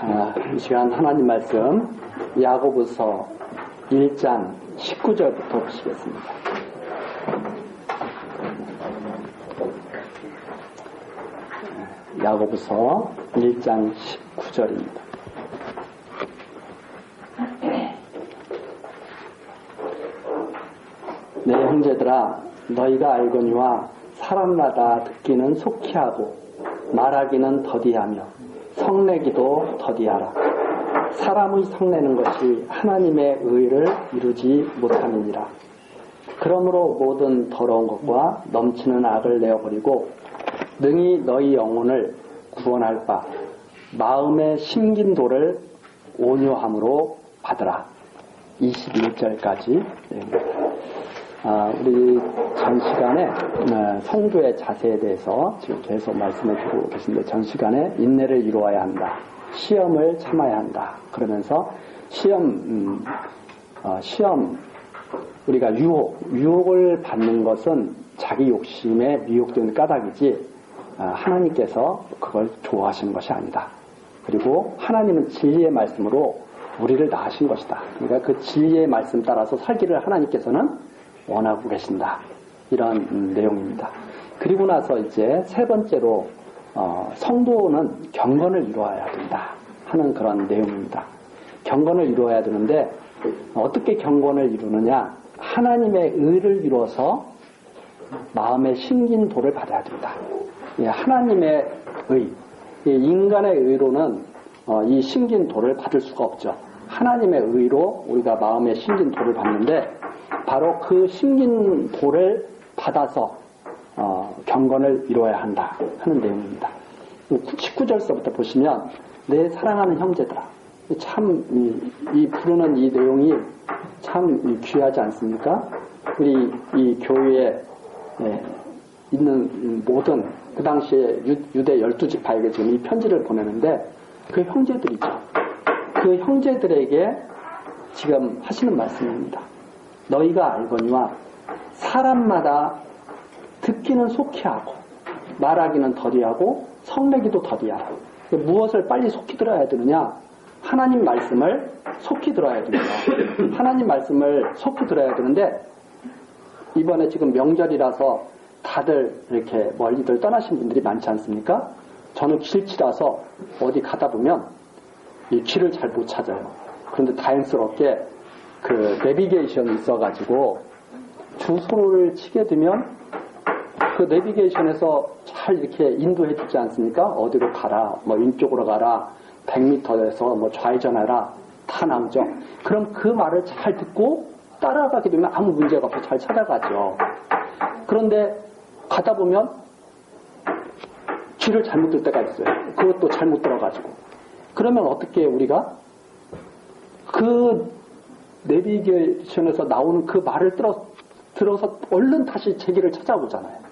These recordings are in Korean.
이 시간 하나님 말씀 야고보서 1장 19절부터 보시겠습니다. 야고보서 1장 19절입니다. 내 형제들아, 너희가 알거니와 사람마다 듣기는 속히 하고 말하기는 더디하며 성내기도 더디하라. 사람의 성내는 것이 하나님의 의를 이루지 못함이니라. 그러므로 모든 더러운 것과 넘치는 악을 내어버리고 능히 너희 영혼을 구원할 바 마음에 심긴 도를 온유함으로 받으라. 21절까지. 우리 전 시간에 성도의 자세에 대해서 지금 계속 말씀을 드리고 계신데, 전 시간에 인내를 이루어야 한다, 시험을 참아야 한다 그러면서 시험 우리가 유혹을 받는 것은 자기 욕심에 미혹된 까닭이지 하나님께서 그걸 좋아하시는 것이 아니다. 그리고 하나님은 진리의 말씀으로 우리를 낳으신 것이다. 그러니까 그 진리의 말씀 따라서 살기를 하나님께서는 원하고 계신다. 이런 내용입니다. 그리고 나서 이제 세 번째로 성도는 경건을 이루어야 된다 하는 그런 내용입니다. 경건을 이루어야 되는데 어떻게 경건을 이루느냐? 하나님의 의를 이루어서 마음에 심긴 도를 받아야 된다. 하나님의 의, 인간의 의로는 이 심긴 도를 받을 수가 없죠. 하나님의 의로 우리가 마음에 심긴 도를 받는데, 바로 그 심긴 도를 받아서 경건을 이루어야 한다 하는 내용입니다. 19절서부터 보시면 내 사랑하는 형제들아, 참 이 부르는 이 내용이 참 귀하지 않습니까? 우리 이 교회에 있는 모든 그 당시에 유대 12지파에게 지금 이 편지를 보내는데, 그 형제들이죠. 그 형제들에게 지금 하시는 말씀입니다. 너희가 알거니와 사람마다 듣기는 속히 하고 말하기는 더디하고 성내기도 더디하라. 무엇을 빨리 속히 들어야 되느냐? 하나님 말씀을 속히 들어야 됩니다. 하나님 말씀을 속히 들어야 되는데, 이번에 지금 명절이라서 다들 이렇게 멀리들 떠나신 분들이 많지 않습니까? 저는 길치라서 어디 가다 보면 이 길을 잘 못 찾아요. 그런데 다행스럽게 그 내비게이션이 있어가지고 주소를 치게 되면 그 내비게이션에서 잘 이렇게 인도해 주지 않습니까? 어디로 가라, 뭐 왼쪽으로 가라, 100m에서 뭐 좌회전하라, 다 나오죠. 그럼 그 말을 잘 듣고 따라가게 되면 아무 문제가 없이 잘 찾아가죠. 그런데 가다 보면 길을 잘못 들 때가 있어요. 그것도 잘못 들어가지고. 그러면 어떻게 우리가 그 내비게이션에서 나오는 그 말을 들어서 얼른 다시 제 길을 찾아오잖아요.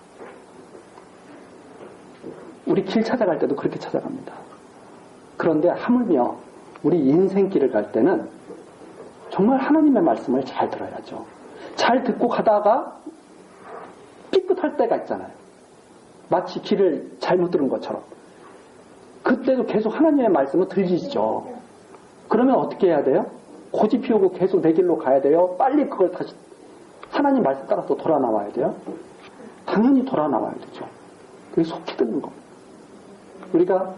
우리 길 찾아갈 때도 그렇게 찾아갑니다. 그런데 하물며 우리 인생길을 갈 때는 정말 하나님의 말씀을 잘 들어야죠. 잘 듣고 가다가 삐끗할 때가 있잖아요. 마치 길을 잘못 들은 것처럼. 그때도 계속 하나님의 말씀을 들리시죠. 그러면 어떻게 해야 돼요? 고집 피우고 계속 내 길로 가야 돼요? 빨리 그걸 다시 하나님 말씀 따라서 돌아 나와야 돼요? 당연히 돌아 나와야 되죠. 그게 속히 듣는 겁니다. 우리가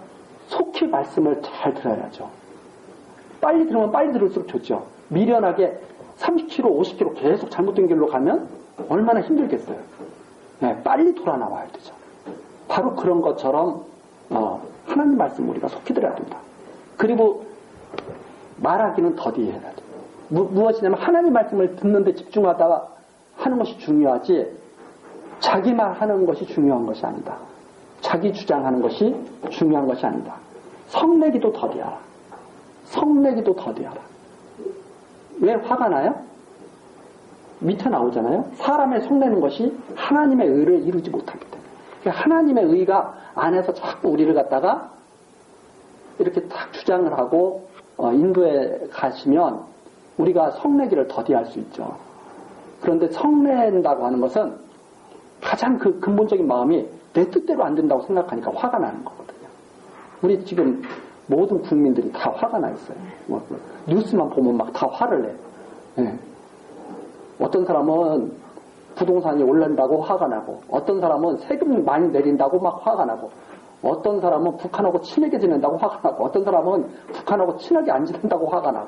속히 말씀을 잘 들어야죠. 빨리 들으면 빨리 들을수록 좋죠. 미련하게 30km, 50km 계속 잘못된 길로 가면 얼마나 힘들겠어요. 네, 빨리 돌아 나와야 되죠. 바로 그런 것처럼 하나님 말씀 우리가 속히 들어야 된다. 그리고 말하기는 더디해야 돼. 무엇이냐면 하나님 말씀을 듣는데 집중하다가 하는 것이 중요하지, 자기 말하는 것이 중요한 것이 아니다. 자기 주장하는 것이 중요한 것이 아니다. 성내기도 더디하라. 성내기도 더디하라. 왜 화가 나요? 밑에 나오잖아요. 사람의 성내는 것이 하나님의 의를 이루지 못하기 때문에. 그러니까 하나님의 의가 안에서 자꾸 우리를 갖다가 이렇게 딱 주장을 하고 인도에 가시면 우리가 성내기를 더디할 수 있죠. 그런데 성낸다고 하는 것은 가장 그 근본적인 마음이 내 뜻대로 안 된다고 생각하니까 화가 나는 거거든요. 우리 지금 모든 국민들이 다 화가 나 있어요. 뉴스만 보면 막 다 화를 내. 예. 어떤 사람은 부동산이 올른다고 화가 나고, 어떤 사람은 세금 많이 내린다고 막 화가 나고, 어떤 사람은 북한하고 친하게 지낸다고 화가 나고, 어떤 사람은 북한하고 친하게 안 지낸다고 화가 나고,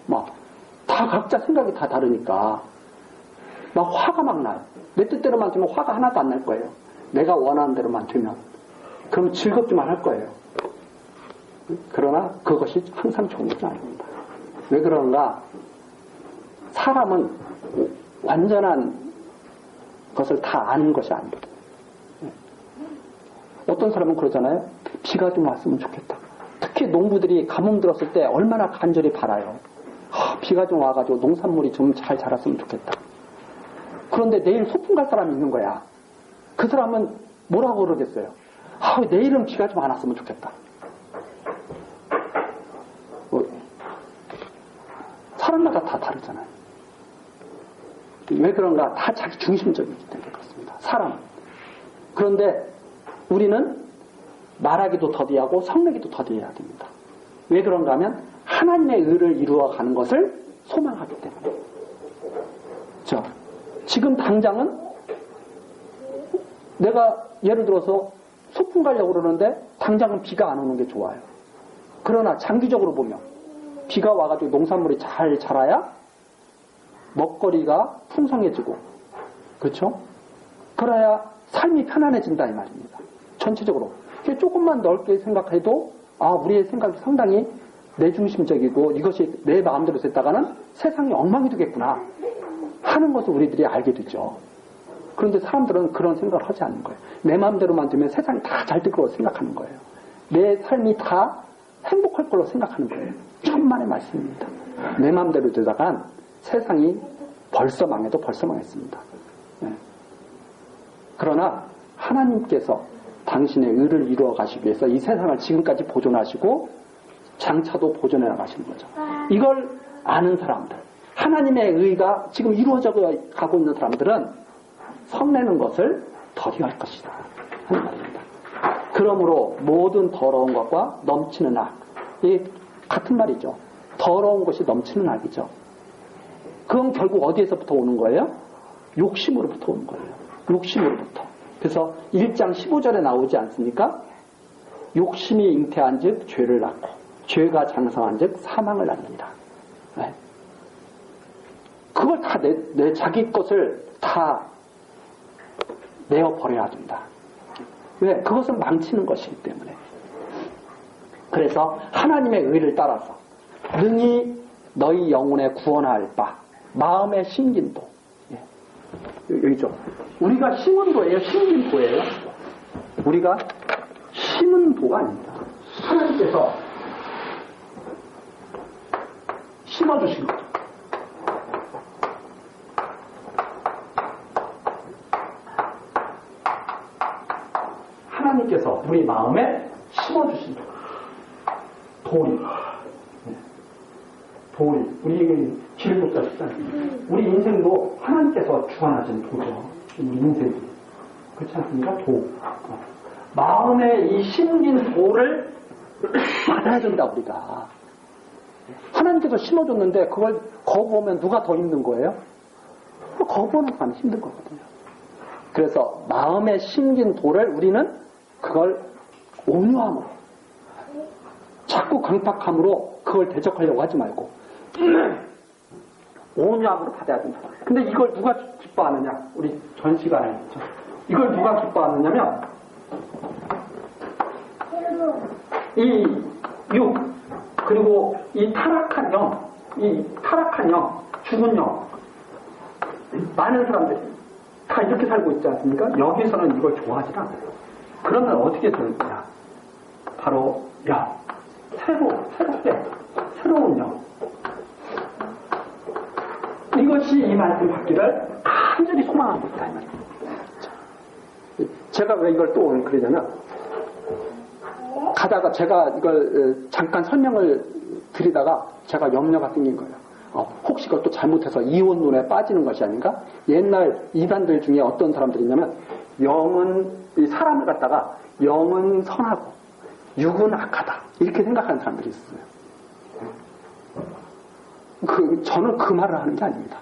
막 다 각자 생각이 다 다르니까 막 화가 막 나요. 내 뜻대로만 되면 화가 하나도 안 날 거예요. 내가 원하는 대로만 되면. 그럼 즐겁기만 할 거예요. 그러나 그것이 항상 좋은 것은 아닙니다. 왜 그런가? 사람은 완전한 것을 다 아는 것이 아닙니다. 어떤 사람은 그러잖아요. 비가 좀 왔으면 좋겠다. 특히 농부들이 가뭄 들었을 때 얼마나 간절히 바라요. 비가 좀 와가지고 농산물이 좀 잘 자랐으면 좋겠다. 그런데 내일 소풍 갈 사람이 있는 거야. 그 사람은 뭐라고 그러겠어요? 내일은 비가 좀 안 왔으면 좋겠다. 사람마다 다 다르잖아요. 왜 그런가? 다 자기 중심적이기 때문에 그렇습니다. 사람. 그런데 우리는 말하기도 더디하고 성내기도 더디해야 됩니다. 왜 그런가 하면 하나님의 의를 이루어가는 것을 소망하기 때문에. 지금 당장은 내가 예를 들어서 소풍 가려고 그러는데 당장은 비가 안 오는 게 좋아요. 그러나 장기적으로 보면 비가 와가지고 농산물이 잘 자라야 먹거리가 풍성해지고, 그렇죠? 그래야 삶이 편안해진다 이 말입니다. 전체적으로. 조금만 넓게 생각해도 우리의 생각이 상당히 내중심적이고 이것이 내 마음대로 됐다가는 세상이 엉망이 되겠구나 하는 것을 우리들이 알게 되죠. 그런데 사람들은 그런 생각을 하지 않는 거예요. 내 마음대로만 되면 세상이 다 잘 될 거라고 생각하는 거예요. 내 삶이 다 행복할 걸로 생각하는 거예요. 천만의 말씀입니다. 내 마음대로 되다간 세상이 벌써 망해도 벌써 망했습니다. 그러나 하나님께서 당신의 의를 이루어 가시기 위해서 이 세상을 지금까지 보존하시고 장차도 보존해 나가시는 거죠. 이걸 아는 사람들, 하나님의 의가 지금 이루어져 가고 있는 사람들은 성내는 것을 더디할 것이다 하는 말입니다. 그러므로 모든 더러운 것과 넘치는 악, 이 같은 말이죠. 더러운 것이 넘치는 악이죠. 그건 결국 어디에서부터 오는 거예요? 욕심으로부터 오는 거예요. 욕심으로부터. 그래서 1장 15절에 나오지 않습니까? 욕심이 잉태한 즉 죄를 낳고 죄가 장성한 즉 사망을 낳는다. 네. 그걸 다 내 자기 것을 다 내어버려야 된다. 왜? 그것은 망치는 것이기 때문에. 그래서 하나님의 의를 따라서 능히 너희 영혼에 구원할 바 마음의 심긴도. 여기죠. 우리가 심은 도예요? 심긴 도예요? 우리가 심은 도가 아닙니다. 하나님께서 심어주신 거죠. 하나님께서 우리 마음에 심어주신 도리. 도리. 우리 길을 못 잡잖아요. 우리 인생도 하나님께서 주관하신 도죠. 우리 인생이. 그렇지 않습니까? 도. 마음에 이 심긴 도를 받아야 된다, 우리가. 하나님께서 심어줬는데 그걸 거부하면 누가 더 힘든 거예요? 거부하는 사람이 힘든 거거든요. 그래서 마음에 심긴 도를 우리는 그걸 온유함으로, 자꾸 강팍함으로 그걸 대적하려고 하지 말고 온유함으로 받아야 된다. 근데 이걸 누가 기뻐하느냐? 우리 전 시간에 했죠. 이걸 누가 기뻐하느냐면 이 육, 그리고 이 타락한 영, 죽은 영, 많은 사람들이 다 이렇게 살고 있지 않습니까? 여기서는 이걸 좋아하지 않아요. 그러면 어떻게 되느냐? 바로 영, 새로운 영. 이것이 이 말씀 받기를 간절히 소망하고 있다. 이 말입니다. 제가 왜 이걸 또 오늘 그러냐면, 가다가 제가 이걸 잠깐 설명을 드리다가 제가 염려가 생긴 거예요. 혹시 그것도 잘못해서 이혼론에 빠지는 것이 아닌가? 옛날 이단들 중에 어떤 사람들이 있냐면, 이 사람을 갖다가 영은 선하고 육은 악하다. 이렇게 생각하는 사람들이 있어요. 저는 그 말을 하는 게 아닙니다.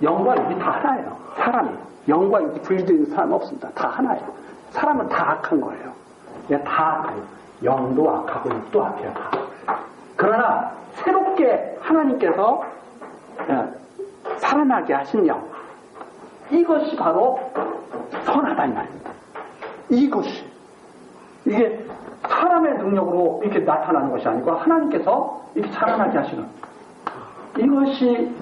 영과 육이 다 하나예요. 사람이. 영과 육이 분리되는 사람은 없습니다. 다 하나예요. 사람은 다 악한 거예요. 다 악해요. 영도 악하고 육도 악해요. 다. 그러나 새롭게 하나님께서 살아나게 하신 영, 이것이 바로 선하다 이 말입니다. 이것이 이게 사람의 능력으로 이렇게 나타나는 것이 아니고 하나님께서 이렇게 살아나게 하시는 이것이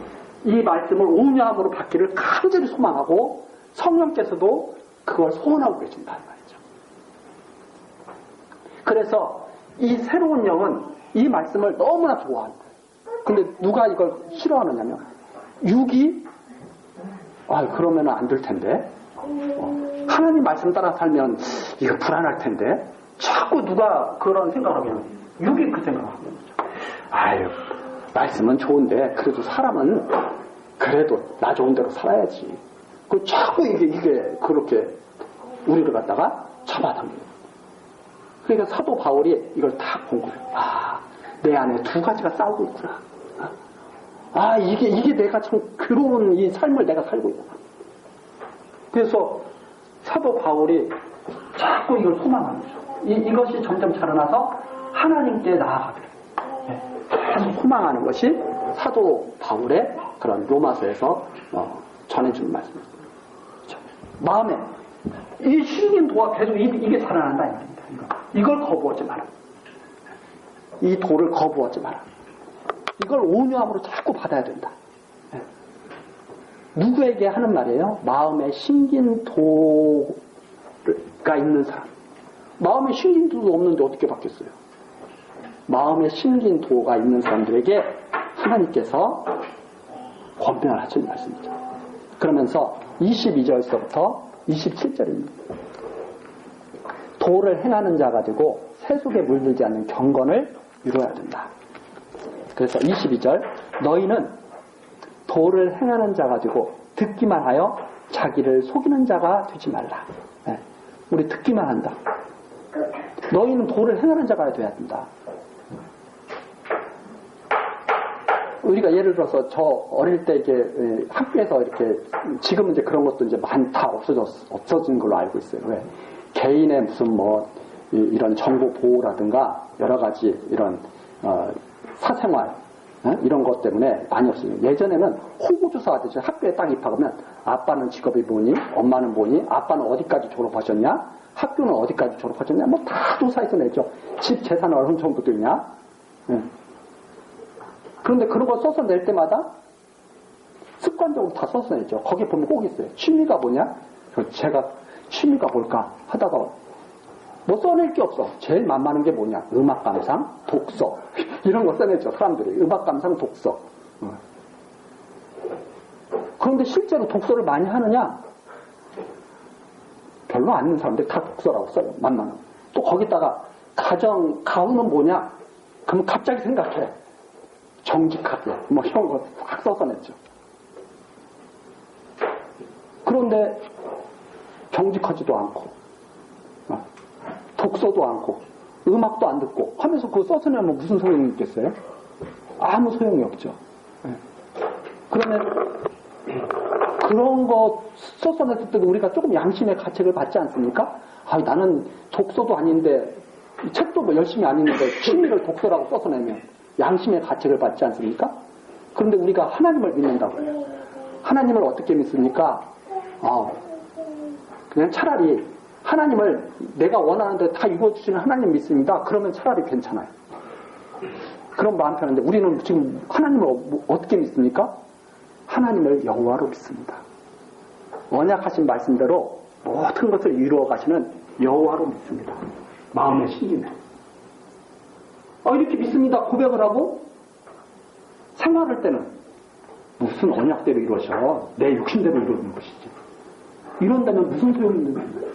이 말씀을 온유함으로 받기를 간절히 소망하고 성령께서도 그걸 소원하고 계신다 이 말이죠. 그래서 이 새로운 영은 이 말씀을 너무나 좋아하는 거예요. 근데 누가 이걸 싫어하느냐면 육이 그러면 안 될 텐데 하나님 말씀 따라 살면 이거 불안할 텐데 자꾸 누가 그런 생각을 하면 육이 그 생각을 하는 거죠. 말씀은 좋은데 그래도 사람은 그래도 나 좋은 대로 살아야지. 그 자꾸 이게 그렇게 우리를 갖다가 잡아당겨요. 그러니까 사도 바울이 이걸 다 본 거예요. 내 안에 두 가지가 싸우고 있구나. 이게 내가 참 괴로운 이 삶을 내가 살고 있구나. 그래서 사도 바울이 자꾸 이걸 소망하는 거죠. 이것이 점점 자라나서 하나님께 나아가기를 계속 소망하는 것이 사도 바울의 그런 로마서에서 전해주는 말씀입니다. 마음에 이 신긴 도가 계속 이게 자라난다 이 말입니다. 이걸 거부하지 마라. 이 도를 거부하지 마라. 이걸 온유함으로 자꾸 받아야 된다. 누구에게 하는 말이에요? 마음에 신긴 도가 있는 사람. 마음에 신긴 도도 없는데 어떻게 받겠어요? 마음에 신긴 도가 있는 사람들에게 하나님께서 권면을 하시는 말씀이죠. 그러면서 22절서부터 27절입니다. 도를 행하는 자가 되고 세속에 물들지 않는 경건을 이루어야 된다. 그래서 22절 너희는 도를 행하는 자가 되고 듣기만 하여 자기를 속이는 자가 되지 말라. 우리 듣기만 한다. 너희는 도를 행하는 자가 돼야 된다. 우리가 예를 들어서 저 어릴 때 이렇게 학교에서 이렇게 지금은 이제 그런 것도 이제 많다 없어진 걸로 알고 있어요. 왜? 개인의 무슨 이런 정보 보호라든가 여러 가지 이런 사생활 이런 것 때문에 많이 없어요. 예전에는 호구조사 하듯이 학교에 딱 입학하면 아빠는 직업이 뭐니? 엄마는 뭐니? 아빠는 어디까지 졸업하셨냐? 학교는 어디까지 졸업하셨냐? 다 조사해서 내죠. 집 재산은 어느 정도 되냐? 그런데 그런 거 써서 낼 때마다 습관적으로 다 써서 내죠. 거기에 보면 꼭 있어요. 취미가 뭐냐? 제가 취미가 뭘까 하다가 써낼 게 없어. 제일 만만한 게 뭐냐? 음악 감상, 독서 이런 거 써내죠. 사람들이 음악 감상, 독서. 그런데 실제로 독서를 많이 하느냐? 별로 안 있는 사람들이 다 독서라고 써요. 만만한. 또 거기다가 가훈은 뭐냐? 그럼 갑자기 생각해. 정직하게 이런 거 확 써서 냈죠. 그런데 정직하지도 않고 독서도 않고 음악도 안 듣고 하면서 그거 써서 내면 무슨 소용이 있겠어요? 아무 소용이 없죠. 그러면 그런 거 써서 냈을 때도 우리가 조금 양심의 가책을 받지 않습니까? 나는 독서도 아닌데 책도 열심히 안 읽는데 취미를 독서라고 써서 내면 양심의 가책을 받지 않습니까? 그런데 우리가 하나님을 믿는다고 해요. 하나님을 어떻게 믿습니까? 그냥 차라리 하나님을 내가 원하는 대로 다 이루어주시는 하나님 믿습니다. 그러면 차라리 괜찮아요. 그런 마음 편한데 우리는 지금 하나님을 어떻게 믿습니까? 하나님을 여호와로 믿습니다. 언약하신 말씀대로 모든 것을 이루어 가시는 여호와로 믿습니다. 마음의 신임에. 이렇게 믿습니다. 고백을 하고 생활할 때는 무슨 언약대로 이루어져. 내 육신대로 이루어지는 것이지. 이런다면 무슨 소용이 있는 거예요?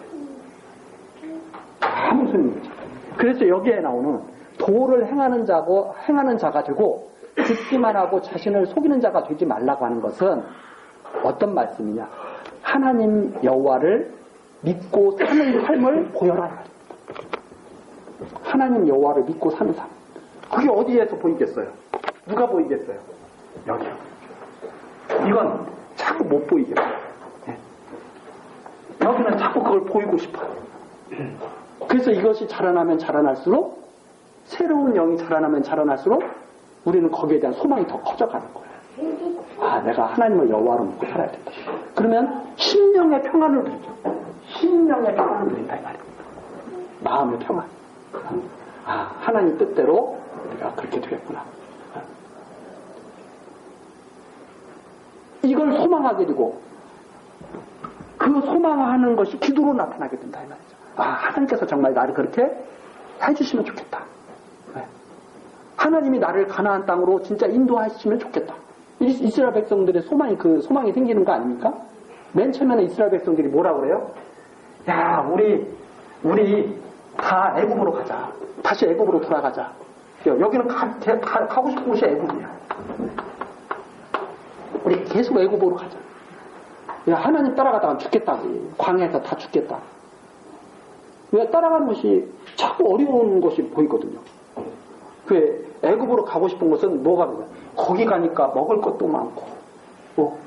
아무 소용이 없죠. 그래서 여기에 나오는 도를 행하는 자가 되고 듣기만 하고 자신을 속이는 자가 되지 말라고 하는 것은 어떤 말씀이냐? 하나님 여호와를 믿고 사는 삶을 보여라. 하나님 여호와를 믿고 사는 삶. 그게 어디에서 보이겠어요? 누가 보이겠어요? 여기요. 이건 자꾸 못 보이겠어요. 네. 여기는 자꾸 그걸 보이고 싶어요. 그래서 이것이 자라나면 자라날수록, 새로운 영이 자라나면 자라날수록 우리는 거기에 대한 소망이 더 커져가는 거예요. 아, 내가 하나님을 여호와로 믿고 살아야 된다. 그러면 심령의 평안을 누리죠. 심령의 평안을 누린다 이 말입니다. 마음의 평안. 아, 하나님 뜻대로 우리가 그렇게 되겠구나. 이걸 소망하게 되고, 그 소망하는 것이 기도로 나타나게 된다 이 말이죠. 아, 하나님께서 정말 나를 그렇게 해주시면 좋겠다. 네. 하나님이 나를 가나안 땅으로 진짜 인도하시면 좋겠다. 이스라엘 백성들의 소망이, 그 소망이 생기는 거 아닙니까? 맨 처음에는 이스라엘 백성들이 뭐라 그래요? 야, 우리 다 애굽으로 가자. 다시 애굽으로 돌아가자. 여기는 가고 싶은 곳이 애굽이야. 우리 계속 애굽으로 가자. 야, 하나님 따라가다가 죽겠다. 광야에서 다 죽겠다. 왜 따라가는 것이 자꾸 어려운 것이 보이거든요. 그 애굽으로 가고 싶은 것은 뭐가 그래요? 거기 가니까 먹을 것도 많고,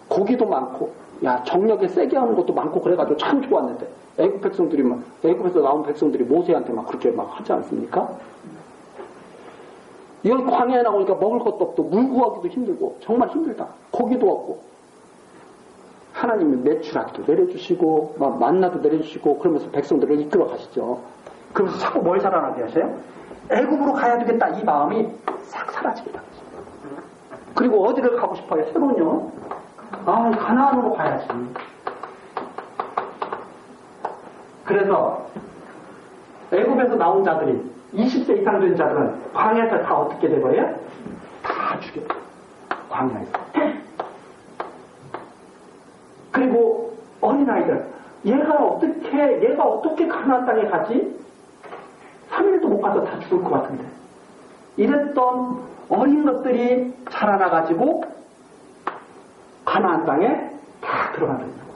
고기도 많고, 야, 정력에 세게 하는 것도 많고 그래가지고 참 좋았는데, 애굽 백성들이 애굽에서 나온 백성들이 모세한테 막 그렇게 막 하지 않습니까? 여기 광야에 나오니까 먹을 것도 없고, 물 구하기도 힘들고, 정말 힘들다. 고기도 없고. 하나님이 메추라기도 내려주시고, 만나도 내려주시고, 그러면서 백성들을 이끌어 가시죠. 그러면서 자꾸 뭘 살아나게 하세요? 애굽으로 가야 되겠다. 이 마음이 싹 사라집니다. 그리고 어디를 가고 싶어요? 새로운 영? 아, 가나안으로 가야지. 그래서 애굽에서 나온 자들이 20세 이상 된 자들은 광야에서 다 어떻게 돼버려요? 다 죽여요. 광야에서. 그리고 어린아이들, 얘가 어떻게 가나안 땅에 가지? 3일도 못 가서 다 죽을 것 같은데. 이랬던 어린 것들이 자라나가지고 가나안 땅에 다 들어간다는 거예요.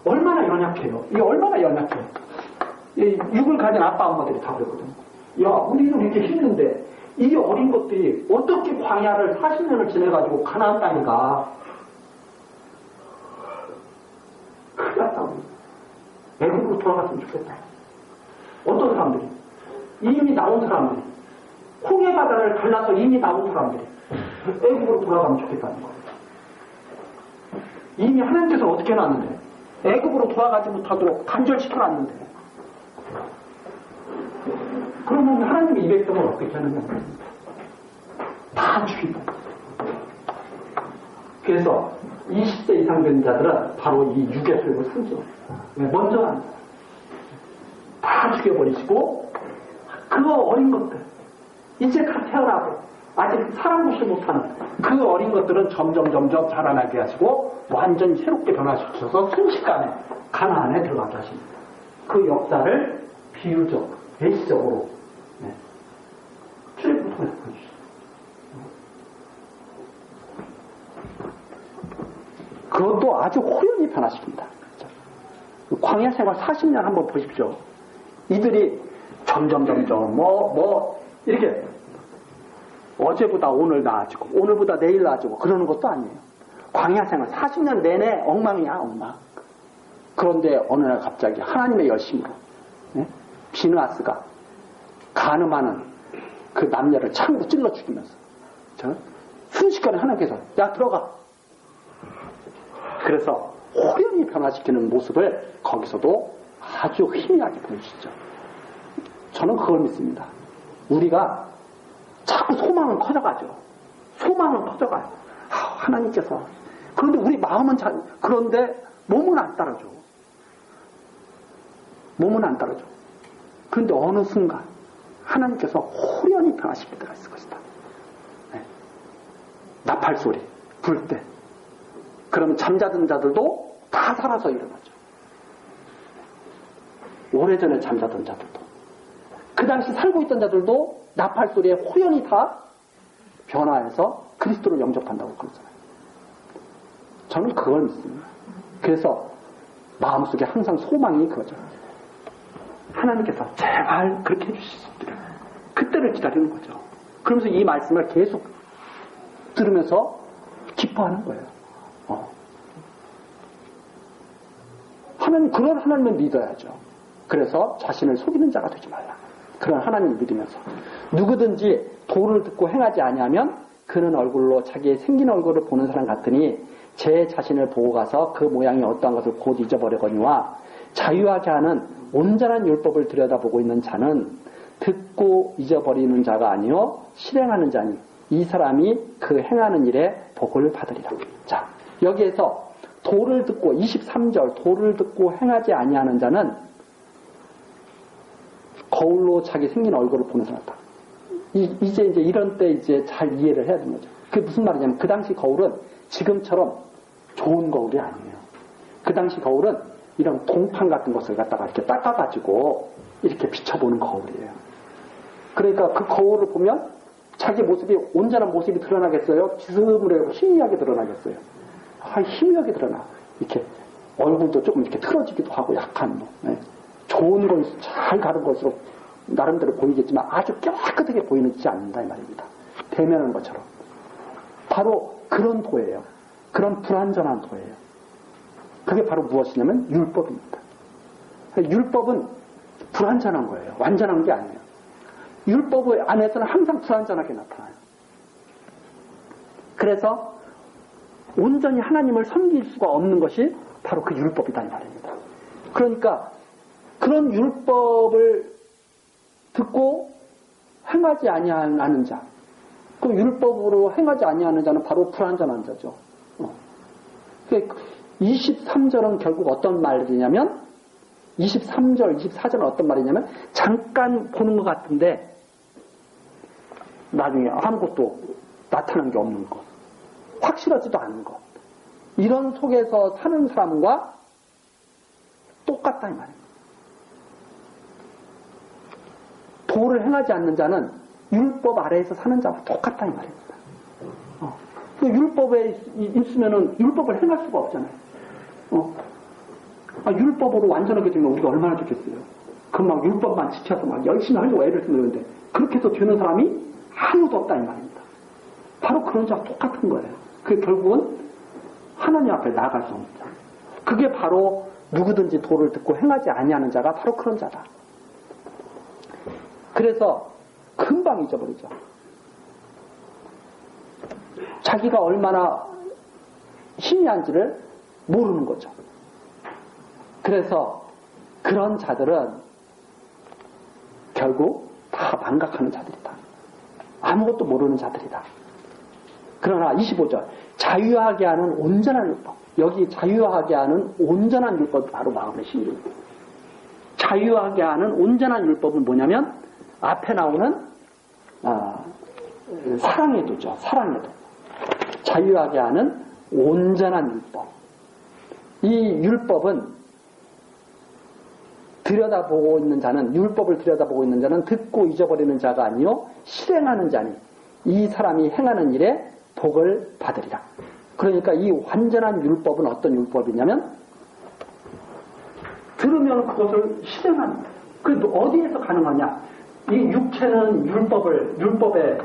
얼마나 연약해요. 이게 얼마나 연약해요. 육을 가진 아빠 엄마들이 다 그러거든요. 야, 우리는 이렇게 힘든데 이 어린 것들이 어떻게 광야를 40년을 지내가지고 가나안 땅에 가. 큰일 났다. 애국으로 돌아갔으면 좋겠다. 어떤 사람들이? 이미 나온 사람들이. 홍해 바다를 갈라서 이미 나온 사람들이 애국으로 돌아가면 좋겠다는 거예요. 이미 하나님께서 어떻게 해놨는데? 애국으로 돌아가지 못하도록 단절시켜놨는데. 그러면 하나님이 이 백성을 어떻게 하느냐? 다 죽이고. 그래서 20세 이상 된 자들은 바로 이 육의 소욕을 상징해요. 먼저 합니다. 다 죽여버리시고 그 어린 것들, 이제 갓 태어나고 아직 살아보지 못하는 그 어린 것들은 점점 자라나게 하시고 완전히 새롭게 변화시켜서 순식간에 가나안에 들어가게 하십니다. 그 역사를 비유적, 예시적으로 출애굽을 통해서 보여주십니다. 그것도 아주 호연히 변화시킵니다. 광야 생활 40년 한번 보십시오. 이들이 점점 이렇게 어제보다 오늘 나아지고 오늘보다 내일 나아지고 그러는 것도 아니에요. 광야 생활 40년 내내 엉망이야, 엉망. 그런데 어느 날 갑자기 하나님의 열심으로 비느하스가 간음하는 그 남녀를 창으로 찔러 죽이면서 순식간에 하나님께서 야 들어가. 그래서 호연히 변화시키는 모습을 거기서도 아주 희미하게 보여주시죠. 저는 그걸 믿습니다. 우리가 자꾸 소망은 커져가죠. 소망은 커져가요. 하나님께서. 그런데 우리 마음은 그런데 몸은 안 따라줘. 몸은 안 따라줘. 그런데 어느 순간 하나님께서 호련히 변화시킬 때가 있을 것이다. 나팔 소리 불 때. 그러면 잠자던 자들도 다 살아서 일어나죠. 오래전에 잠자던 자들도. 그 당시 살고 있던 자들도 나팔 소리에 호연히 다 변화해서 그리스도를 영접한다고 그러잖아요. 저는 그걸 믿습니다. 그래서 마음속에 항상 소망이 그거죠. 하나님께서 제발 그렇게 해주실 수 있기를. 그때를 기다리는 거죠. 그러면서 이 말씀을 계속 들으면서 기뻐하는 거예요. 하나님, 그런 하나님을 믿어야죠. 그래서 자신을 속이는 자가 되지 말라. 그런 하나님을 믿으면서 누구든지 도를 듣고 행하지 아니하면 그는 얼굴로 자기의 생긴 얼굴을 보는 사람 같으니 제 자신을 보고 가서 그 모양이 어떠한 것을 곧 잊어버리거니와 자유하게 하는 온전한 율법을 들여다보고 있는 자는 듣고 잊어버리는 자가 아니요 실행하는 자니 이 사람이 그 행하는 일에 복을 받으리라. 자, 여기에서 도를 듣고 23절 도를 듣고 행하지 아니하는 자는 거울로 자기 생긴 얼굴을 보는 사람이다. 이제 이런 때 이제 잘 이해를 해야 되는 거죠. 그게 무슨 말이냐면 그 당시 거울은 지금처럼 좋은 거울이 아니에요. 그 당시 거울은 이런 동판 같은 것을 갖다가 이렇게 닦아가지고 이렇게 비춰보는 거울이에요. 그러니까 그 거울을 보면 자기 모습이 온전한 모습이 드러나겠어요? 지스물에 희미하게 드러나겠어요? 희미하게 드러나. 이렇게 얼굴도 조금 이렇게 틀어지기도 하고 약한 좋은 걸 잘 가른 것으로 나름대로 보이겠지만 아주 깨끗하게 보이지 않는다 이 말입니다. 대면한 것처럼. 바로 그런 도예요. 그런 불완전한 도예요. 그게 바로 무엇이냐면 율법입니다. 율법은 불완전한 거예요. 완전한 게 아니에요. 율법 안에서는 항상 불완전하게 나타나요. 그래서 온전히 하나님을 섬길 수가 없는 것이 바로 그 율법이다 이 말입니다. 그러니까 그런 율법을 듣고 행하지 아니하는 자, 그 율법으로 행하지 아니하는 자는 바로 불완전한 자죠. 23절은 결국 어떤 말이냐면 23절, 24절은 어떤 말이냐면 잠깐 보는 것 같은데 나중에 아무것도 나타난 게 없는 것, 확실하지도 않은 것, 이런 속에서 사는 사람과 똑같다 이 말입니다. 도를 행하지 않는 자는 율법 아래에서 사는 자와 똑같다 이 말입니다. 그 율법에 있으면은 율법을 행할 수가 없잖아요. 율법으로 완전하게 되면 우리가 얼마나 좋겠어요. 막 율법만 지켜서 막 열심히 하려고 애를 쓰는데 그렇게 해서 되는 사람이 아무도 없다 이 말입니다. 바로 그런 자와 똑같은 거예요. 그게 결국은 하나님 앞에 나아갈 수 없는 자. 그게 바로 누구든지 도를 듣고 행하지 아니하는 자가 바로 그런 자다. 그래서 금방 잊어버리죠. 자기가 얼마나 희미한지를 모르는 거죠. 그래서 그런 자들은 결국 다 망각하는 자들이다. 아무것도 모르는 자들이다. 그러나 25절 자유하게 하는 온전한 율법, 여기 자유하게 하는 온전한 율법이 바로 마음의 신입니다. 자유하게 하는 온전한 율법은 뭐냐면 앞에 나오는 사랑의 도죠. 사랑의 도. 자유하게 하는 온전한 율법. 이 율법은 들여다보고 있는 자는, 율법을 들여다보고 있는 자는 듣고 잊어버리는 자가 아니요 실행하는 자니 이 사람이 행하는 일에 복을 받으리라. 그러니까 이 완전한 율법은 어떤 율법이냐면 들으면 그것을 실행하는 거예요. 그게 어디에서 가능하냐? 이 육체는 율법에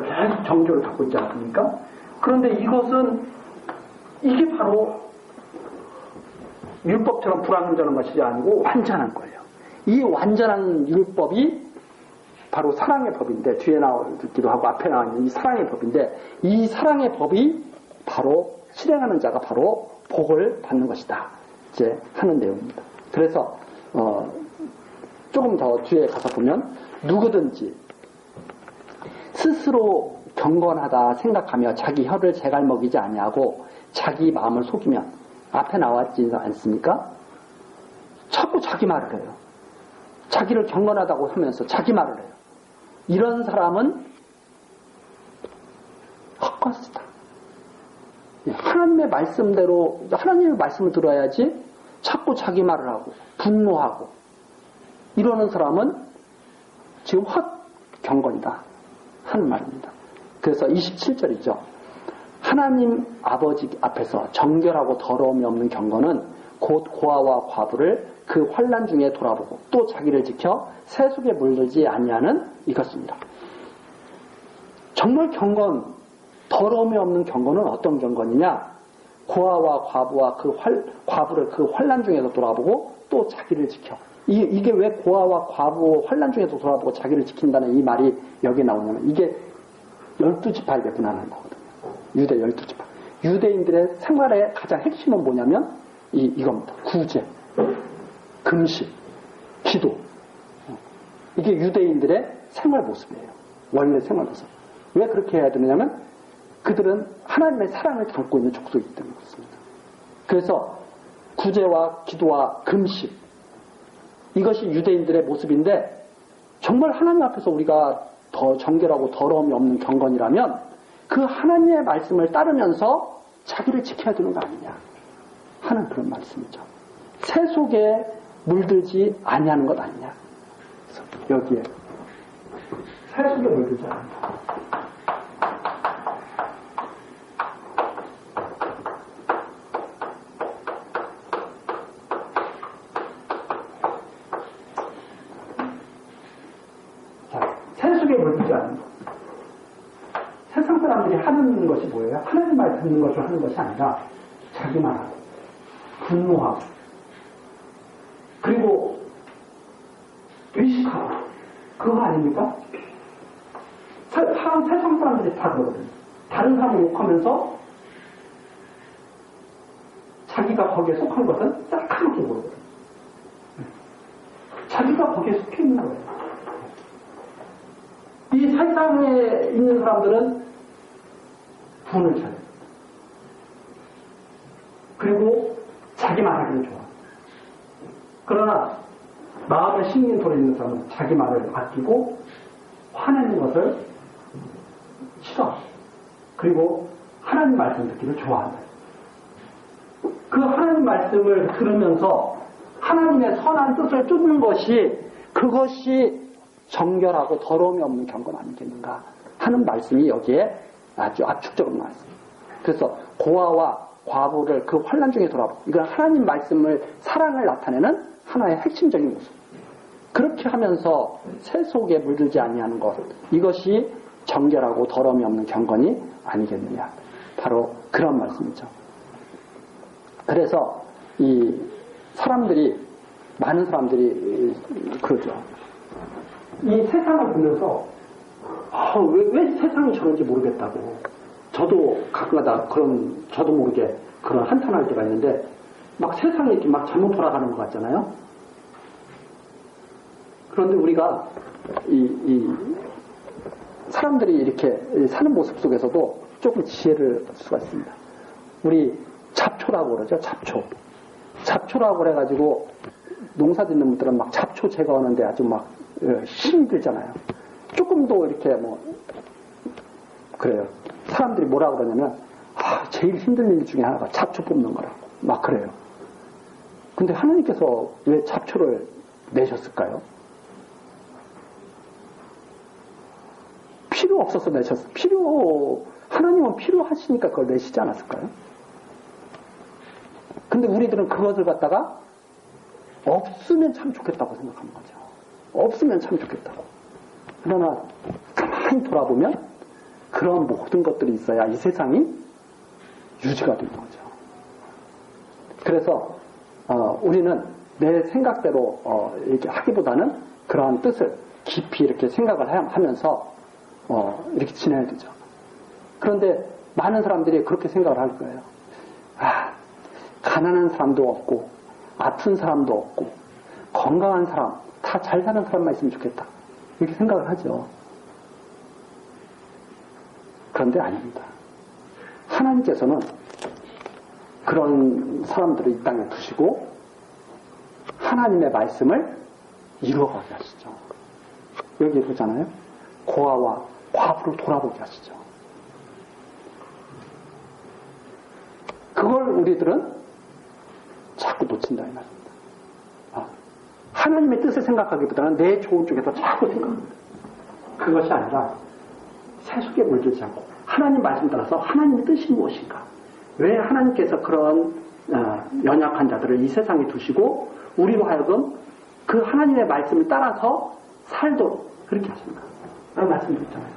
계속 정교를 갖고 있지 않습니까? 그런데 이게 바로 율법처럼 불완전한 것이 아니고 완전한 거예요. 이 완전한 율법이 바로 사랑의 법인데, 뒤에 나오기도 하고 앞에 나와있는 이 사랑의 법인데, 이 사랑의 법이 바로 실행하는 자가 바로 복을 받는 것이다. 이제 하는 내용입니다. 그래서 조금 더 뒤에 가서 보면 누구든지 스스로 경건하다 생각하며 자기 혀를 제갈먹이지 아니하고 자기 마음을 속이면, 앞에 나왔지 않습니까? 자꾸 자기 말을 해요. 자기를 경건하다고 하면서 자기 말을 해요. 이런 사람은 헛것이다. 하나님의 말씀대로, 하나님의 말씀을 들어야지 자꾸 자기 말을 하고 분노하고 이러는 사람은 지금 헛경건이다 하는 말입니다. 그래서 27절이죠. 하나님 아버지 앞에서 정결하고 더러움이 없는 경건은 곧 고아와 과부를 그 환난 중에 돌아보고 또 자기를 지켜 세속에 물들지 아니하는 이것입니다. 정말 경건, 더러움이 없는 경건은 어떤 경건이냐? 고아와 과부와 과부를 그 환난 중에서 돌아보고 또 자기를 지켜. 이게 왜 고아와 과부 환난 중에서 돌아보고 자기를 지킨다는 이 말이 여기 나오냐면 이게 12지파에 배분하는 거거든요. 유대 12지파. 유대인들의 생활의 가장 핵심은 뭐냐면 이겁니다. 구제, 금식, 기도. 이게 유대인들의 생활 모습이에요. 원래 생활 모습. 왜 그렇게 해야 되느냐면 그들은 하나님의 사랑을 담고 있는 족속이기 때문에 그렇습니다. 그래서 구제와 기도와 금식, 이것이 유대인들의 모습인데 정말 하나님 앞에서 우리가 더 정결하고 더러움이 없는 경건이라면 그 하나님의 말씀을 따르면서 자기를 지켜야 되는 거 아니냐 하는 그런 말씀이죠. 세속에 물들지 아니하는 것 아니냐. 그래서 여기에 세속에 물들지 않는다. 세속에 물들지 않는 것. 세상 사람들이 하는 것이 뭐예요? 하나님 말 듣는 것을 하는 것이 아니라 자기만 하고 분노하고 그리고 의식하고 그거 아닙니까? 세상 사람들이 다 그러거든요. 다른 사람을 욕하면서 자기가 거기에 속한 것은 딱하게 모르거든요. 자기가 거기에 속해 있는 거예요. 이 세상에 있는 사람들은 분을 차려요. 그리고 자기 말하기를 좋아. 그러나 마음에 식민 돌에 있는 사람은 자기 말을 아끼고 화내는 것을 싫어. 그리고 하나님 말씀 듣기를 좋아한다. 그 하나님 말씀을 들으면서 하나님의 선한 뜻을 쫓는 것이 그것이 정결하고 더러움이 없는 경건 아니겠는가 하는 말씀이 여기에 아주 압축적으로 나왔습니다. 그래서 고아와 과부를 그 환난 중에 돌아보고 이건 하나님 말씀을 사랑을 나타내는 하나의 핵심적인 모습. 그렇게 하면서 세속에 물들지 아니하는 것 이것이 정결하고 더러움이 없는 경건이 아니겠느냐. 바로 그런 말씀이죠. 그래서 이 사람들이 많은 사람들이 그러죠. 이 세상을 보면서 왜 세상이 저런지 모르겠다고. 저도 가끔가다 저도 모르게 그런 한탄할 때가 있는데 막 세상이 이렇게 막 잘못 돌아가는 것 같잖아요. 그런데 우리가 이 사람들이 이렇게 사는 모습 속에서도 조금 지혜를 얻을 수가 있습니다. 우리 잡초라고 그러죠. 잡초라고 그래가지고 농사 짓는 분들은 막 잡초 제거하는데 아주 막 힘들잖아요. 조금도 이렇게 그래요. 사람들이 뭐라 그러냐면 제일 힘든 일 중에 하나가 잡초 뽑는 거라고 막 그래요. 근데 하나님께서 왜 잡초를 내셨을까요? 필요 없어서 내셨어요. 하나님은 필요하시니까 그걸 내시지 않았을까요? 근데 우리들은 그것을 갖다가 없으면 참 좋겠다고 생각하는 거죠. 없으면 참 좋겠다고. 그러나 가만히 돌아보면 그런 모든 것들이 있어야 이 세상이 유지가 되는 거죠. 그래서 우리는 내 생각대로 이렇게 하기보다는 그러한 뜻을 깊이 이렇게 생각을 하면서 이렇게 지내야 되죠. 그런데 많은 사람들이 그렇게 생각을 할 거예요. 가난한 사람도 없고 아픈 사람도 없고 건강한 사람 다 잘 사는 사람만 있으면 좋겠다. 이렇게 생각을 하죠. 그런데 아닙니다. 하나님께서는 그런 사람들을 이 땅에 두시고 하나님의 말씀을 이루어가게 하시죠. 여기 보잖아요. 고아와 과부를 돌아보게 하시죠. 그걸 우리들은 자꾸 놓친다 이 말입니다. 하나님의 뜻을 생각하기보다는 내 좋은 쪽에서 자꾸 생각합니다. 그것이 아니라 세속에 물들지 않고 하나님 말씀 따라서 하나님의 뜻이 무엇인가? 왜 하나님께서 그런 연약한 자들을 이 세상에 두시고 우리로 하여금 그 하나님의 말씀을 따라서 살도록 그렇게 하십니다. 말씀드렸잖아요.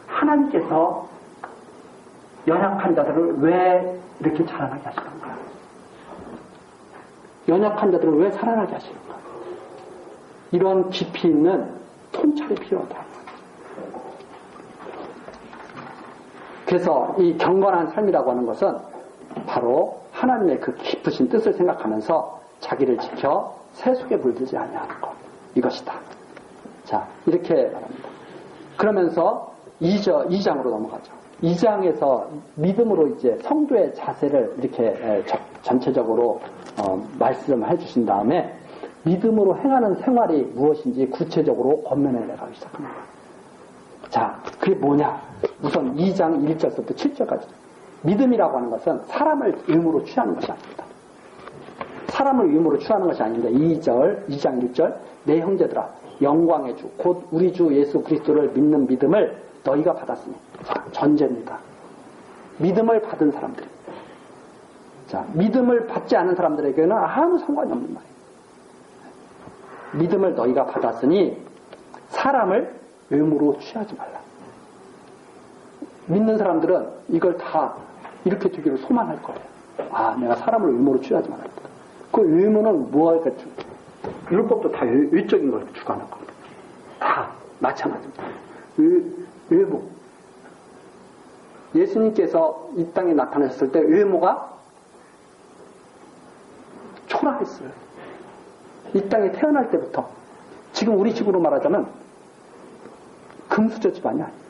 하나님께서 연약한 자들을 왜 이렇게 자라나게 하시는가? 연약한 자들을 왜 살아나게 하시는가? 이런 깊이 있는 통찰이 필요하다. 그래서 이 경건한 삶이라고 하는 것은 바로 하나님의 그 깊으신 뜻을 생각하면서 자기를 지켜 세속에 물들지 아니하는 것. 이것이다. 자, 이렇게 말합니다. 그러면서 2장으로 넘어가죠. 2장에서 믿음으로 이제 성도의 자세를 이렇게 전체적으로 말씀해 주신 다음에 믿음으로 행하는 생활이 무엇인지 구체적으로 권면해 나가기 시작합니다. 자, 그게 뭐냐? 우선 2장 1절부터 7절까지. 믿음이라고 하는 것은 사람을 의무로 취하는 것이 아닙니다. 사람을 의무로 취하는 것이 아닌데 2장 1절 내 형제들아 영광의 주 곧 우리 주 예수 그리스도를 믿는 믿음을 너희가 받았으니. 자, 전제입니다. 믿음을 받은 사람들. 자, 믿음을 받지 않은 사람들에게는 아무 상관이 없는 말이에요. 믿음을 너희가 받았으니 사람을 의무로 취하지 말라. 믿는 사람들은 이걸 다 이렇게 되기를 소망할 거예요. 아, 내가 사람을 의무로 취하지 말라. 그 의무는 뭐할까? 율법도 다 의적인 걸 주관할 겁니다. 다 마찬가지입니다. 의무. 예수님께서 이 땅에 나타나셨을 때 의무가 초라했어요. 이 땅에 태어날 때부터 지금 우리 식으로 말하자면 금수저 집안이 아닙니다.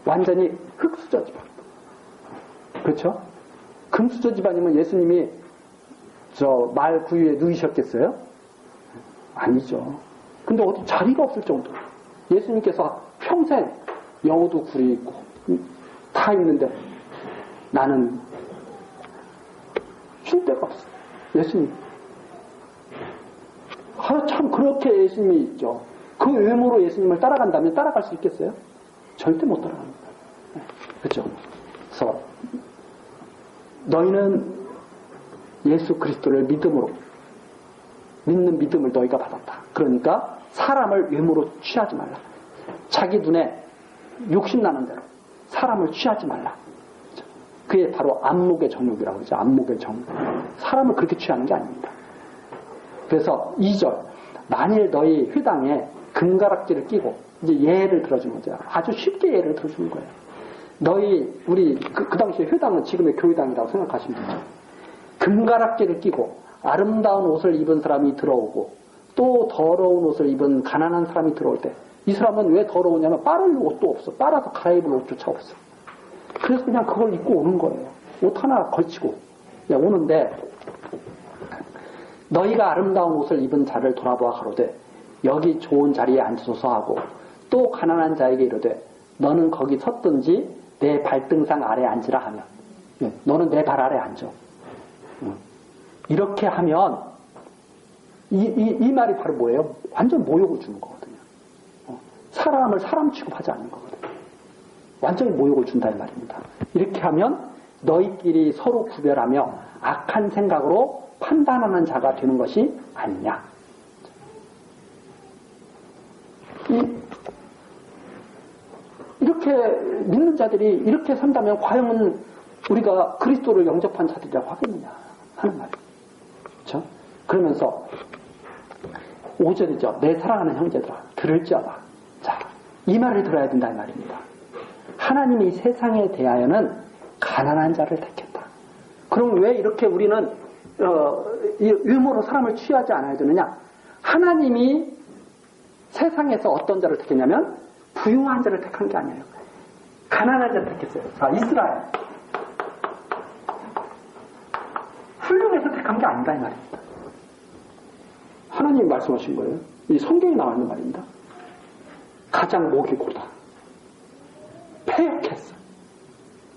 완전히 흙수저 집안. 그렇죠? 금수저 집안이면 예수님이 저 말 구유에 누이셨겠어요? 아니죠. 근데 어디 자리가 없을 정도로 예수님께서 평생 여우도 굴이 있고 다 있는데 나는 쉴 데가 없어. 예수님. 참 그렇게 예수님이 있죠. 그 의무로 예수님을 따라간다면 따라갈 수 있겠어요? 절대 못 따라갑니다. 그렇죠? 그래서 너희는 예수 그리스도를 믿음으로 믿는 믿음을 너희가 받았다. 그러니까 사람을 의무로 취하지 말라. 자기 눈에 욕심나는 대로 사람을 취하지 말라. 그게 바로 안목의 정욕이라고 그러죠. 안목의 정욕. 사람을 그렇게 취하는 게 아닙니다. 그래서 2절 만일 너희 회당에 금가락지를 끼고 이제 예를 들어주는 거죠. 아주 쉽게 예를 들어주는 거예요. 우리 그 당시에 회당은 지금의 교회당이라고 생각하시면 되죠. 금가락지를 끼고 아름다운 옷을 입은 사람이 들어오고 또 더러운 옷을 입은 가난한 사람이 들어올 때 이 사람은 왜 더러우냐면 빨을 옷도 없어. 빨아서 갈아입을 옷조차 없어. 그래서 그냥 그걸 입고 오는 거예요. 옷 하나 걸치고 그냥 오는데 너희가 아름다운 옷을 입은 자를 돌아보아 가로되 여기 좋은 자리에 앉으소서 하고 또 가난한 자에게 이르되 너는 거기 섰든지 내 발등상 아래 앉으라 하면 너는 내 발 아래 앉아. 이렇게 하면 이 말이 바로 뭐예요? 완전 모욕을 주는 거거든요. 사람을 사람 취급하지 않는 거거든요. 완전히 모욕을 준다 이 말입니다. 이렇게 하면 너희끼리 서로 구별하며 악한 생각으로 판단하는 자가 되는 것이 아니냐. 이렇게 믿는 자들이 이렇게 산다면 과연 우리가 그리스도를 영접한 자들이라고 하겠느냐 하는 말이에요. 그렇죠? 그러면서 5절이죠. 내 사랑하는 형제들아 들을지어다. 자, 이 말을 들어야 된다 이 말입니다. 하나님이 세상에 대하여는 가난한 자를 택했다. 그럼 왜 이렇게 우리는 의무로 사람을 취하지 않아야 되느냐? 하나님이 세상에서 어떤 자를 택했냐면 부유한 자를 택한 게 아니에요. 가난한 자를 택했어요. 자, 이스라엘. 훌륭해서 택한 게 아니다 이 말입니다. 하나님이 말씀하신 거예요. 이 성경에 나와 있는 말입니다. 가장 목이 고다. 패역했어.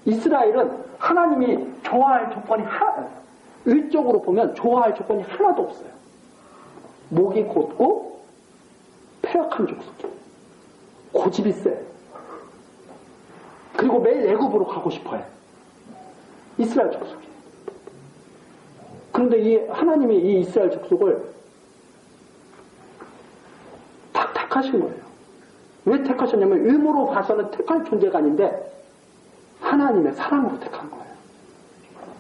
이스라엘은 하나님이 좋아할 조건이 의적으로 보면 좋아할 조건이 하나도 없어요. 목이 곧고 패역한 족속이에요. 고집이 세. 그리고 매일 애굽으로 가고 싶어해. 이스라엘 족속이에요. 그런데 이 하나님이 이 이스라엘 족속을 다 택하신 거예요. 왜 택하셨냐면 의무로 봐서는 택할 존재가 아닌데 하나님의 사랑으로 택한 거예요.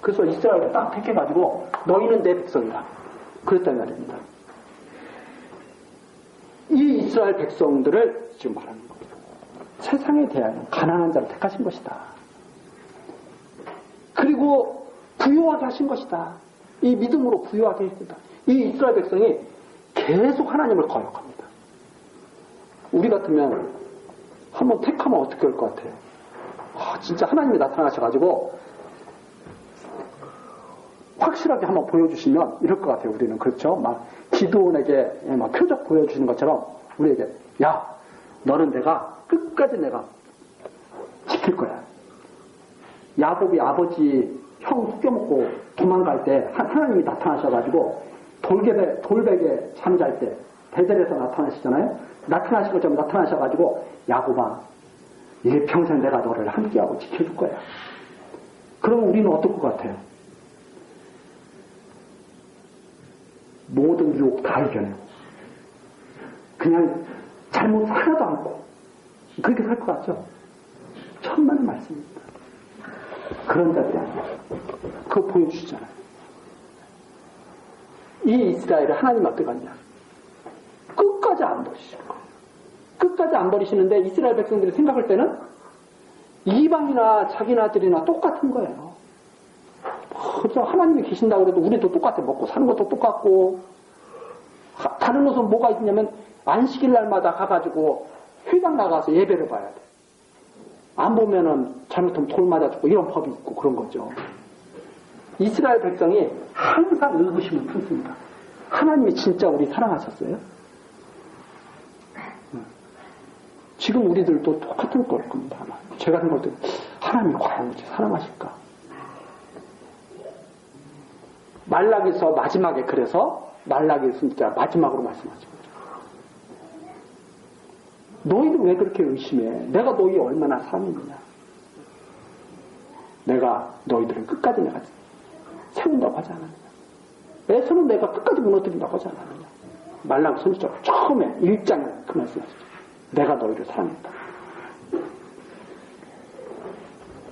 그래서 이스라엘을 딱 택해가지고 너희는 내 백성이다. 그랬단 말입니다. 이 이스라엘 백성들을 지금 말하는 거예요. 세상에 대한 가난한 자를 택하신 것이다. 그리고 부유하게 하신 것이다. 이 믿음으로 부유하게 했다. 이 이스라엘 백성이 계속 하나님을 거역합니다. 우리 같으면 한번 택하면 어떻게 할 것 같아요? 진짜 하나님이 나타나셔가지고 확실하게 한번 보여주시면 이럴 것 같아요. 우리는 그렇죠. 막 기드온에게 막 표적 보여주시는 것처럼 우리에게 야 너는 내가 끝까지 내가 지킬 거야. 야곱이 아버지 형 속여먹고 도망갈 때 하나님이 나타나셔가지고 돌베개 잠잘 때 베델에서 나타나시잖아요. 나타나신 것처럼 나타나셔가지고 야곱아 일평생 내가 너를 함께하고 지켜줄 거야. 그러면 우리는 어떨 것 같아요? 모든 유혹 다 이겨내고 그냥 잘못 하나도 않고 그렇게 살 것 같죠? 천만의 말씀입니다. 그런 자들이 아니에요. 그거 보여주시잖아요. 이 이스라엘을 하나님 어떻게 하냐? 끝까지 안 버리시는 거예요. 끝까지 안 버리시는데 이스라엘 백성들이 생각할 때는 이방이나 자기나들이나 똑같은 거예요. 그래서 하나님이 계신다고 해도 우리도 똑같아. 먹고 사는 것도 똑같고 다른 것은 뭐가 있냐면 안식일 날마다 가가지고 회당 나가서 예배를 봐야 돼. 안 보면은 잘못하면 돌 맞아 죽고 이런 법이 있고 그런 거죠. 이스라엘 백성이 항상 의구심을 품습니다. 하나님이 진짜 우리 사랑하셨어요? 지금 우리들도 똑같을 걸 겁니다. 아마. 제가 생각할 때 하나님이 과연 우리 사랑하실까? 말라기서 마지막에 그래서 말라기 진짜 마지막으로 말씀하신 거죠. 너희들 왜 그렇게 의심해? 내가 너희 얼마나 사랑했느냐? 내가 너희들을 끝까지 내가 세운다고 하지 않았느냐? 에서는 내가 끝까지 무너뜨린다고 하지 않았느냐? 말라기 선지자로 처음에 1장에 그 말씀하셨죠. 내가 너희를 사랑했다.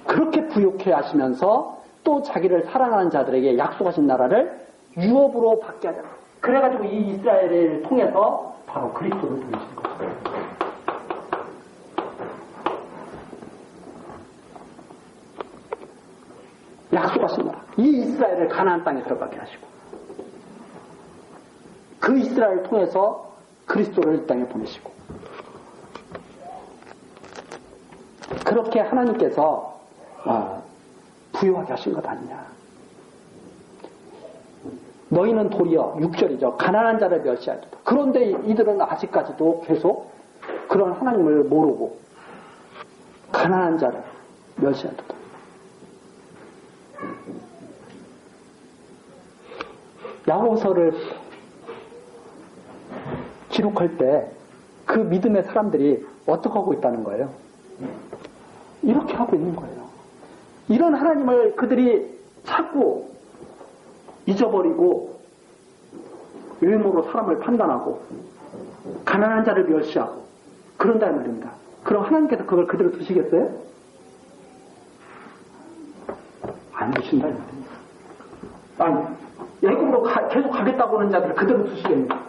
그렇게 부욕해 하시면서 또 자기를 사랑하는 자들에게 약속하신 나라를 유업으로 받게 하자. 그래가지고 이 이스라엘을 통해서 바로 그리스도를 보내신 거예요. 약속하신 나라. 이 이스라엘을 가나안 땅에 들어가게 하시고 그 이스라엘을 통해서 그리스도를 이 땅에 보내시고 그렇게 하나님께서 부유하게 하신 것 아니냐. 너희는 도리어 6절이죠. 가난한 자를 멸시하리라. 그런데 이들은 아직까지도 계속 그런 하나님을 모르고 가난한 자를 멸시하리라. 야고보서를 기록할 때 그 믿음의 사람들이 어떻게 하고 있다는 거예요? 이렇게 하고 있는 거예요. 이런 하나님을 그들이 찾고 잊어버리고 의무로 사람을 판단하고 가난한 자를 멸시하고 그런다는 말입니다. 그럼 하나님께서 그걸 그대로 두시겠어요? 안 두신다는 말입니다. 아니, 애굽으로 계속 가겠다고 하는 자들을 그대로 두시겠습니까?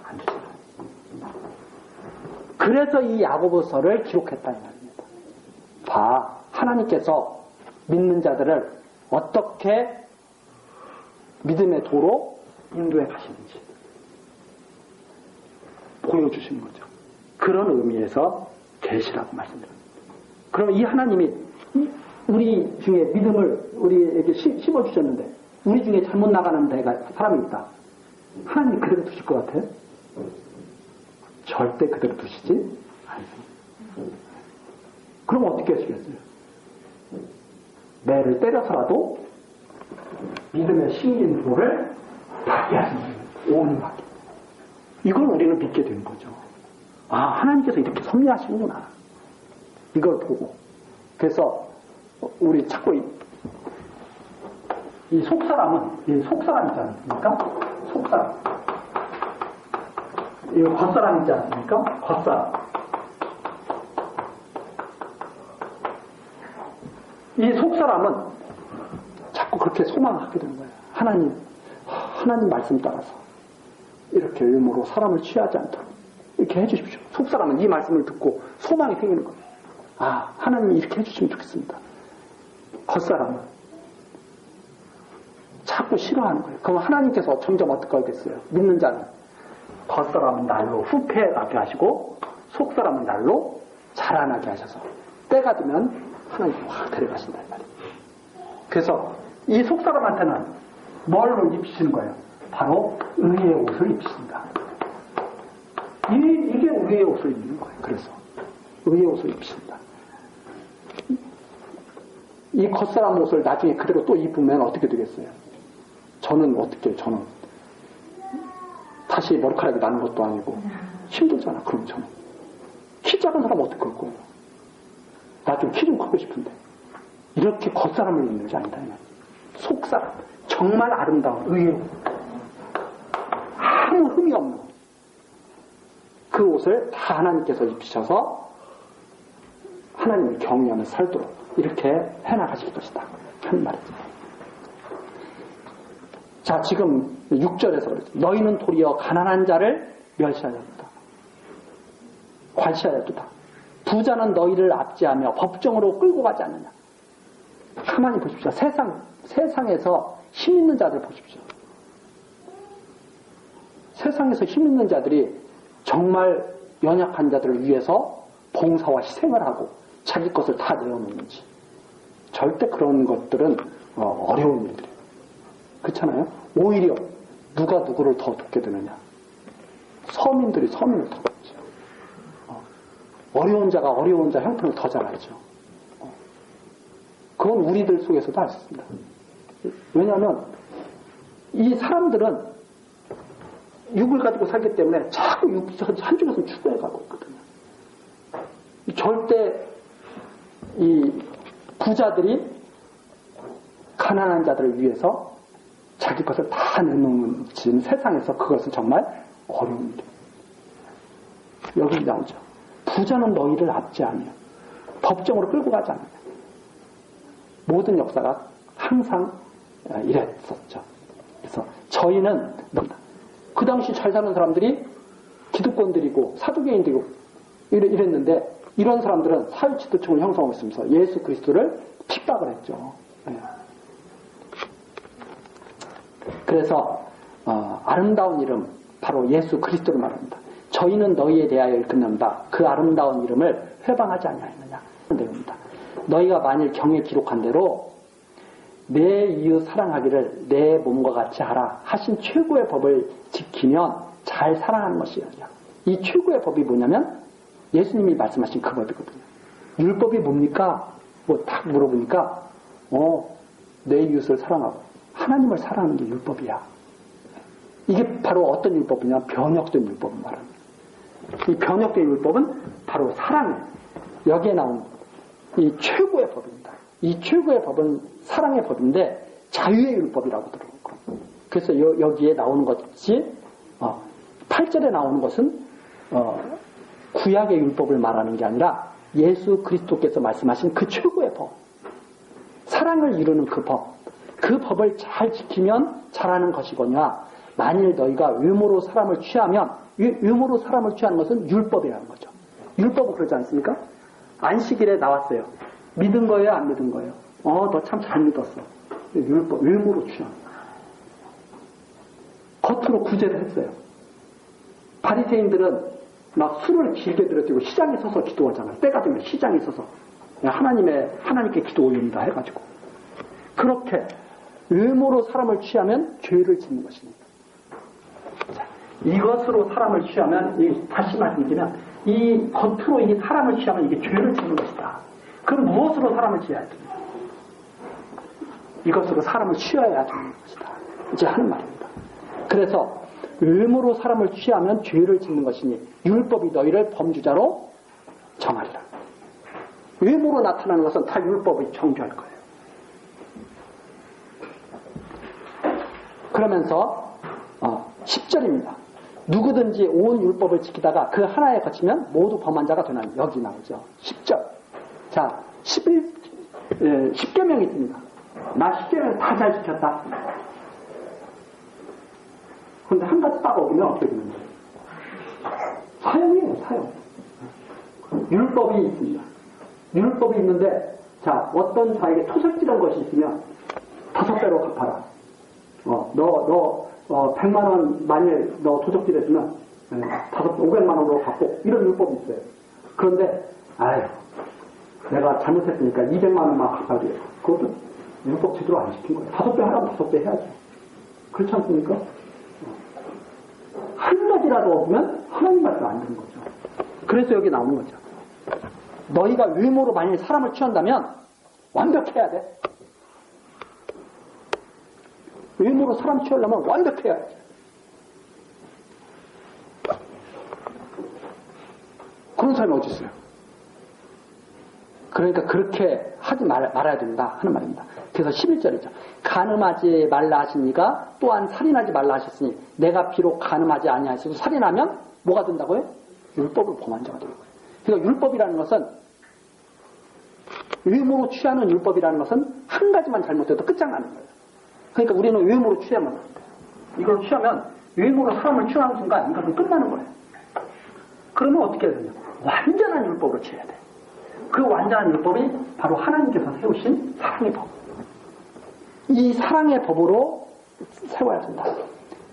안 두신다. 그래서 이 야고보서를 기록했다는 말입니다. 봐, 하나님께서 믿는 자들을 어떻게 믿음의 도로 인도해 가시는지 보여주시는 거죠. 그런 의미에서 계시라고 말씀드립니다. 그럼 이 하나님이 우리 중에 믿음을 우리에게 심어주셨는데 우리 중에 잘못 나가는 사람이 있다. 하나님이 그대로 두실 것 같아요? 절대 그대로 두시지 않습니다. 그럼 어떻게 하시겠어요? 매를 때려서라도 믿음의 신인 도를 받게 하시는 오는 받게. 이걸 우리는 믿게 되는 거죠. 아, 하나님께서 이렇게 섭리하시는구나. 이걸 보고. 그래서 우리 자꾸 이 속사람 있지 않습니까? 속사람. 이 겉사람 있지 않습니까? 겉사람. 이 속사람은 자꾸 그렇게 소망하게 되는 거예요. 하나님 말씀 따라서 이렇게 의무로 사람을 취하지 않도록 이렇게 해주십시오. 속사람은 이 말씀을 듣고 소망이 생기는 거예요. 아, 하나님이 이렇게 해주시면 좋겠습니다. 겉사람은 자꾸 싫어하는 거예요. 그럼 하나님께서 점점 어떻게 하겠어요? 믿는 자는 겉사람은 날로 후패하게 하시고 속사람은 날로 자라나게 하셔서 때가 되면 하나님이 확 데려가신다 이 말이에요. 그래서 이 속사람한테는 뭘로 입히시는 거예요? 바로 의의 옷을 입히신다. 이게 의의 옷을 입는 거예요. 그래서 의의 옷을 입히신다. 이 겉사람 옷을 나중에 그대로 또 입으면 어떻게 되겠어요? 저는 다시 머리카락이 나는 것도 아니고 힘들잖아. 그럼 저는 키 작은 사람 어떻게 할 거예요? 나 좀 키 좀 크고 싶은데 이렇게 겉사람을 입는 게 아니다. 속사람, 정말 아름다운 의의 옷, 아무 흠이 없는 그 옷을 다 하나님께서 입히셔서 하나님을 경외하며 살도록 이렇게 해나가실 것이다 하는 말이죠. 자, 지금 6절에서 그랬죠. 너희는 도리어 가난한 자를 멸시하였다. 관시하였다. 부자는 너희를 압제하며 법정으로 끌고 가지 않느냐. 가만히 보십시오. 세상에서 힘 있는 자들 보십시오. 세상에서 힘 있는 자들이 정말 연약한 자들을 위해서 봉사와 희생을 하고 자기 것을 다 내어놓는지. 절대 그런 것들은 어려운 일들이에요. 그렇잖아요? 오히려 누가 누구를 더 돕게 되느냐. 서민들이 서민을 더 돕죠. 어려운 자가 어려운 자 형편을 더 잘 알죠. 그건 우리들 속에서도 알 수 있습니다. 왜냐하면 이 사람들은 육을 가지고 살기 때문에 자꾸 한쪽에서는 추구해가고 있거든요. 절대 이 부자들이 가난한 자들을 위해서 자기 것을 다 내놓는 지금 세상에서 그것은 정말 어려운 일이에요. 여기 나오죠. 부자는 너희를 압제하며 법정으로 끌고 가지 않느냐. 모든 역사가 항상 이랬었죠. 그래서 저희는 그 당시 잘 사는 사람들이 기득권들이고 사두개인들이고 이랬는데 이런 사람들은 사회지도층을 형성하고 있으면서 예수 그리스도를 핍박을 했죠. 그래서 아름다운 이름 바로 예수 그리스도를 말합니다. 저희는 너희에 대하여 일컫는다. 그 아름다운 이름을 회방하지 아니하였느냐. 내용입니다. 너희가 만일 경에 기록한 대로 내 이웃 사랑하기를 내 몸과 같이 하라 하신 최고의 법을 지키면 잘 사랑하는 것이야. 이 최고의 법이 뭐냐면 예수님이 말씀하신 그 법이거든요. 율법이 뭡니까? 뭐 딱 물어보니까 내 이웃을 사랑하고 하나님을 사랑하는 게 율법이야. 이게 바로 어떤 율법이냐? 변혁된 율법을 말합니다. 이 변혁된 율법은 바로 사랑이에요. 여기에 나온 이 최고의 법입니다. 이 최고의 법은 사랑의 법인데 자유의 율법이라고 들어오고 그래서 여기에 나오는 것이 8절에 나오는 것은 구약의 율법을 말하는 게 아니라 예수 그리스도께서 말씀하신 그 최고의 법, 사랑을 이루는 그 법, 그 법을 잘 지키면 잘하는 것이거냐. 만일 너희가 외모로 사람을 취하면 외모로 사람을 취하는 것은 율법이라는 거죠. 율법은 그러지 않습니까? 안식일에 나왔어요. 믿은 거예요? 안 믿은 거예요? 너 참 잘 믿었어. 율법, 외모로 취한. 겉으로 구제를 했어요. 바리새인들은 막 술을 길게 들여뜨리고 시장에 서서 기도하잖아요. 때가 되면 시장에 서서 하나님께 기도 올립니다 해가지고 그렇게 외모로 사람을 취하면 죄를 짓는 것입니다. 자, 이것으로 사람을 취하면 다시 말씀드리면 이 겉으로 이 사람을 취하면 이게 죄를 짓는 것이다. 그럼 무엇으로 사람을 취해야 됩니까? 이것으로 사람을 취해야 되는 것이다. 이제 하는 말입니다. 그래서 외모로 사람을 취하면 죄를 짓는 것이니 율법이 너희를 범죄자로 정하리라. 외모로 나타나는 것은 다 율법이 정죄할 거예요. 그러면서 10절입니다. 누구든지 온 율법을 지키다가 그 하나에 거치면 모두 범한 자가 되나니. 여기 나오죠. 10절. 자, 10계명이 있습니다. 나 10계명 다 잘 지켰다. 그런데 한 가지 딱 어기면 어떻게 되는 거예요? 사형이에요, 사형. 율법이 있습니다. 율법이 있는데, 자, 어떤 자에게 토색질한 것이 있으면 5배로 갚아라. 100만 원 만일 너 도적질했으면 500만 원으로 갚고, 이런 율법이 있어요. 그런데 내가 잘못했으니까 200만 원만 갚아야 돼요. 그것도 율법 제대로 안 지킨 거예요. 5배 하라면 5배 해야죠. 그렇지 않습니까? 한 가지라도 없으면 하나님 말씀 안 되는 거죠. 그래서 여기 나오는 거죠. 너희가 외모로 만일 사람을 취한다면 완벽해야 돼. 외모로 사람 취하려면 완벽해야 돼. 그런 사람이 어디 있어요? 그러니까 그렇게 하지 말아야 된다 하는 말입니다. 그래서 11절이죠. 간음하지 말라 하시니가 또한 살인하지 말라 하셨으니 내가 비록 간음하지 아니하시고 살인하면 뭐가 된다고요? 율법을 범한 자가 되는 거예요. 그러니까 율법이라는 것은, 외모로 취하는 율법이라는 것은 한 가지만 잘못해도 끝장나는 거예요. 그러니까 우리는 외모로 취하면, 이걸 취하면 외모로 사람을 취하는 순간 이것은 끝나는 거예요. 그러면 어떻게 해야 되냐? 완전한 율법으로 취해야 돼. 그 완전한 율법이 바로 하나님께서 세우신 사랑의 법. 이 사랑의 법으로 세워야 된다.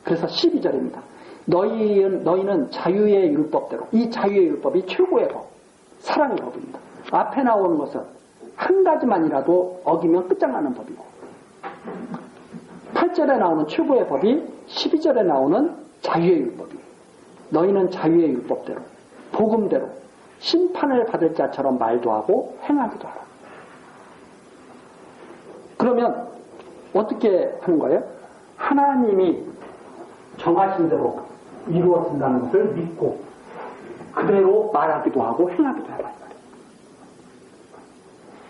그래서 12절입니다. 너희는 자유의 율법대로, 이 자유의 율법이 최고의 법, 사랑의 법입니다. 앞에 나오는 것은 한 가지만이라도 어기면 끝장나는 법이고, 8절에 나오는 최고의 법이 12절에 나오는 자유의 율법이에요. 너희는 자유의 율법대로, 복음대로 심판을 받을 자처럼 말도 하고 행하기도 하라. 그러면 어떻게 하는 거예요? 하나님이 정하신 대로 이루어진다는 것을 믿고 그대로 말하기도 하고 행하기도 해라.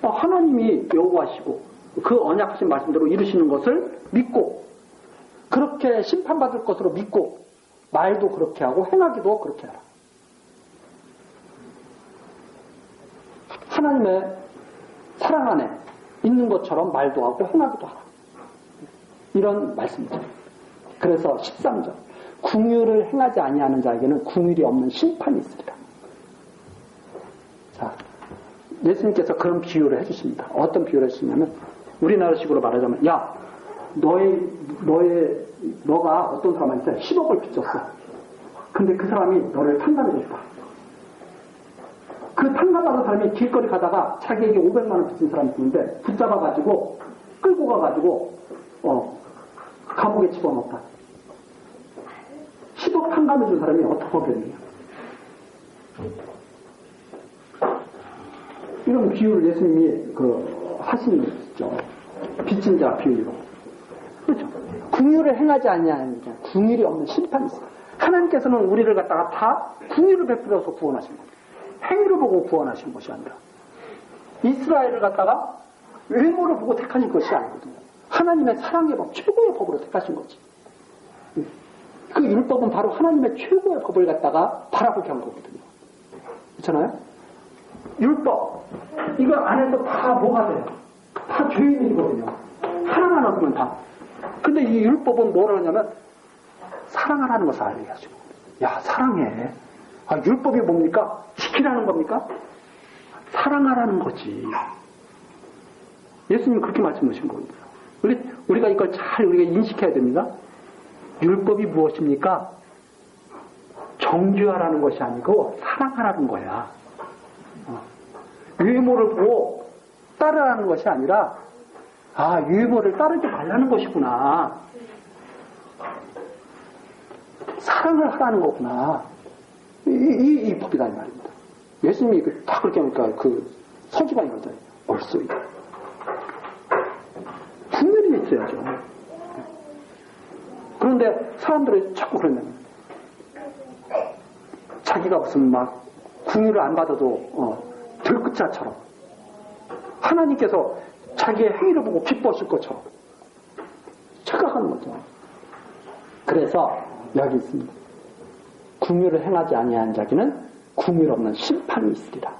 하나님이 여호와시고 그 언약하신 말씀대로 이루시는 것을 믿고, 그렇게 심판받을 것으로 믿고 말도 그렇게 하고 행하기도 그렇게 하라. 하나님의 사랑 안에 있는 것처럼 말도 하고 행하기도 하라. 이런 말씀이죠. 그래서 13절, 궁율을 행하지 아니하는 자에게는 궁율이 없는 심판이 있으리라. 자, 예수님께서 그런 비유를 해주십니다. 어떤 비유를 해주시냐면, 우리나라식으로 말하자면, 야, 너가 어떤 사람한테 10억을 빚졌어. 근데 그 사람이 너를 탕감해줬다. 그 탕감받은 사람이 길거리 가다가 자기에게 500만 원 빚진 사람이 있는데 붙잡아가지고 끌고 가가지고 감옥에 집어넣었다. 10억 탕감해준 사람이 어떻게 보겠느냐. 이런 비유를 예수님이 하시는 거죠. 빚진 자 비유로. 그렇죠. 궁율을 행하지 아니하는 자, 궁율이 없는 심판이 있어요. 하나님께서는 우리를 갖다가 다 궁율을 베풀어서 구원하신 겁니다. 행위를 보고 구원하신 것이 아니라, 이스라엘을 갖다가 외모를 보고 택하신 것이 아니거든요. 하나님의 사랑의 법, 최고의 법으로 택하신 거지. 그 율법은 바로 하나님의 최고의 법을 갖다가 바라보게 한 거거든요. 그렇잖아요? 율법, 이거 안에서 다 뭐가 돼요? 다 죄인이거든요. 하나만 얻으면 다. 근데 이 율법은 뭐라 하냐면 사랑하라는 것을 알려가지고, 야, 사랑해. 율법이 뭡니까? 지키라는 겁니까? 사랑하라는 거지. 예수님은 그렇게 말씀하신 겁니다. 우리가 이걸 잘 우리가 인식해야 됩니다. 율법이 무엇입니까? 정죄하라는 것이 아니고 사랑하라는 거야. 외모를 보고 따르라는 것이 아니라, 외모를 따르지 말라는 것이구나. 사랑을 하라는 거구나. 이 법이다, 이 말입니다. 예수님이 다 그렇게 하니까 서기가 이거잖아요. 벌써 이거. 분별이 있어야죠. 그런데 사람들이 자꾸 그러면 자기가 무슨 궁유를 안 받아도 들끝자처럼 하나님께서 자기의 행위를 보고 기뻐하실 것처럼 착각하는 거죠. 그래서 여기 있습니다. 긍휼을 행하지 아니한 자에게는 긍휼 없는 심판이 있으리라.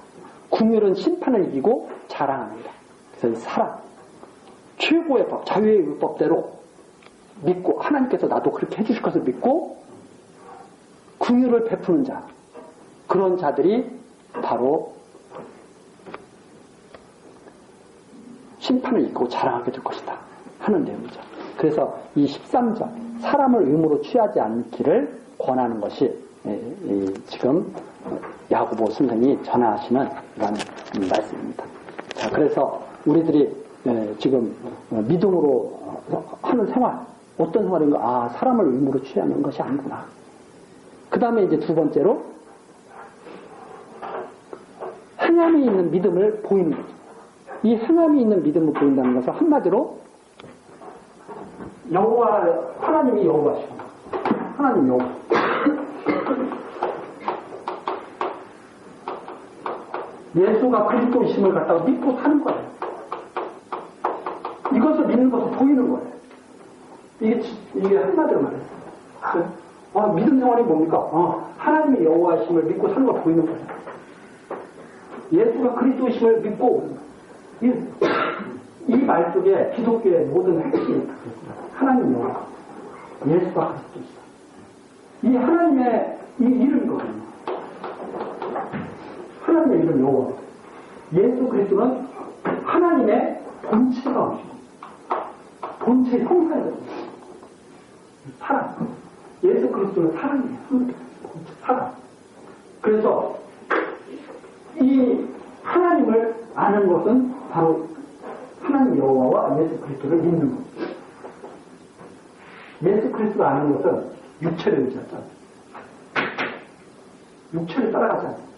긍휼은 심판을 이기고 자랑합니다. 그래서 이 사랑, 최고의 법, 자유의 율법대로 믿고 하나님께서 나도 그렇게 해주실 것을 믿고 긍휼을 베푸는 자, 그런 자들이 바로 심판을 이기고 자랑하게 될 것이다 하는 내용이죠. 그래서 이 13절 사람을 의무로 취하지 않기를 권하는 것이 지금 야고보 선생이 전하시는 이런 말씀입니다. 자, 그래서 우리들이 지금 믿음으로 하는 생활, 어떤 생활인가? 아, 사람을 의무로 취하는 것이 아니구나. 그 다음에 이제 두 번째로 행함이 있는 믿음을 보이는 거죠. 이 행함이 있는 믿음을 보인다는 것은 한마디로 하나님이 여호와시고 하나님 여호와. 예수가 그리스도이심을 갖다가 믿고 사는 거예요. 이것을 믿는 것을 보이는 거예요. 이게 한마디로 말해요. 믿음 생활이 뭡니까? 하나님이 여호와이심을 믿고 사는 걸 보이는 거예요. 예수가 그리스도이심을 믿고 이 말 속에 기독교의 모든 핵심이 하나님 여호와, 예수가 그리스도이시다. 이 하나님의 이 이름이거든요. 하나님의 이름 여호와. 예수 그리스도는 하나님의 본체가 오시고 본체 형상이거든요. 사랑. 예수 그리스도는 사랑이에요. 사랑. 그래서 이 하나님을 아는 것은 바로 하나님 여호와와 예수 그리스도를 믿는 것. 예수 그리스도를 아는 것은 육체를 의지하지 않습니다. 육체를 따라가지 않습니다.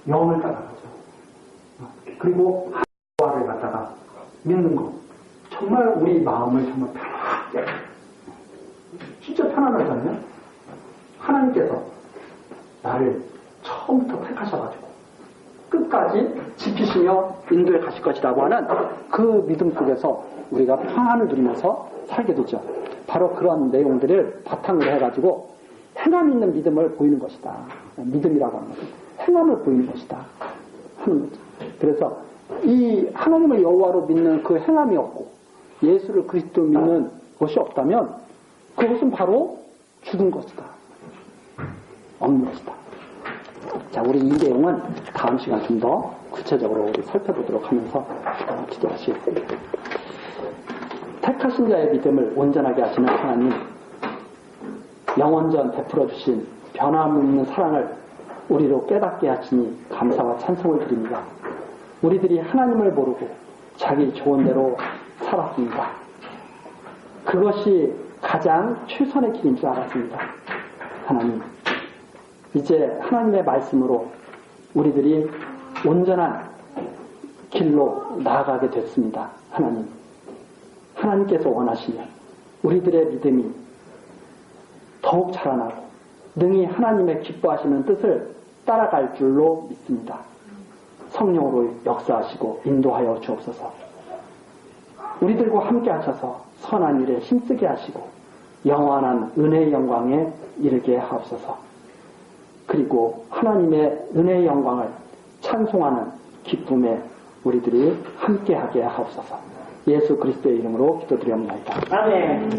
영을 따라가죠. 그리고 하나님을 갖다가 믿는 것. 정말 우리 마음을 정말 편하게, 진짜 편안하잖아요. 하나님께서 나를 처음부터 택하셔가지고 끝까지 지키시며 인도해 가실 것이라고 하는 그 믿음 속에서 우리가 평안을 누리면서 살게 되죠. 바로 그런 내용들을 바탕으로 해가지고 행함 있는 믿음을 보이는 것이다. 믿음이라고 하는 것은 행함을 보이는 것이다 하는 거죠. 그래서 이 하나님을 여호와로 믿는 그 행함이 없고 예수를 그리스도 믿는 것이 없다면 그것은 바로 죽은 것이다. 없는 것이다. 자, 우리 이 내용은 다음 시간 좀 더 구체적으로 우리 살펴보도록 하면서 기도하시겠습니다. 택하신 자의 믿음을 온전하게 하시는 하나님, 영원전 베풀어 주신 변함없는 사랑을 우리로 깨닫게 하시니 감사와 찬송을 드립니다. 우리들이 하나님을 모르고 자기 좋은 대로 살았습니다. 그것이 가장 최선의 길인 줄 알았습니다. 하나님, 이제 하나님의 말씀으로 우리들이 온전한 길로 나아가게 됐습니다. 하나님, 하나님께서 원하시면 우리들의 믿음이 더욱 자라나고 능히 하나님의 기뻐하시는 뜻을 따라갈 줄로 믿습니다. 성령으로 역사하시고 인도하여 주옵소서. 우리들과 함께 하셔서 선한 일에 힘쓰게 하시고 영원한 은혜의 영광에 이르게 하옵소서. 그리고 하나님의 은혜의 영광을 찬송하는 기쁨에 우리들이 함께하게 하옵소서. 예수 그리스도의 이름으로 기도드리옵나이다. 아멘.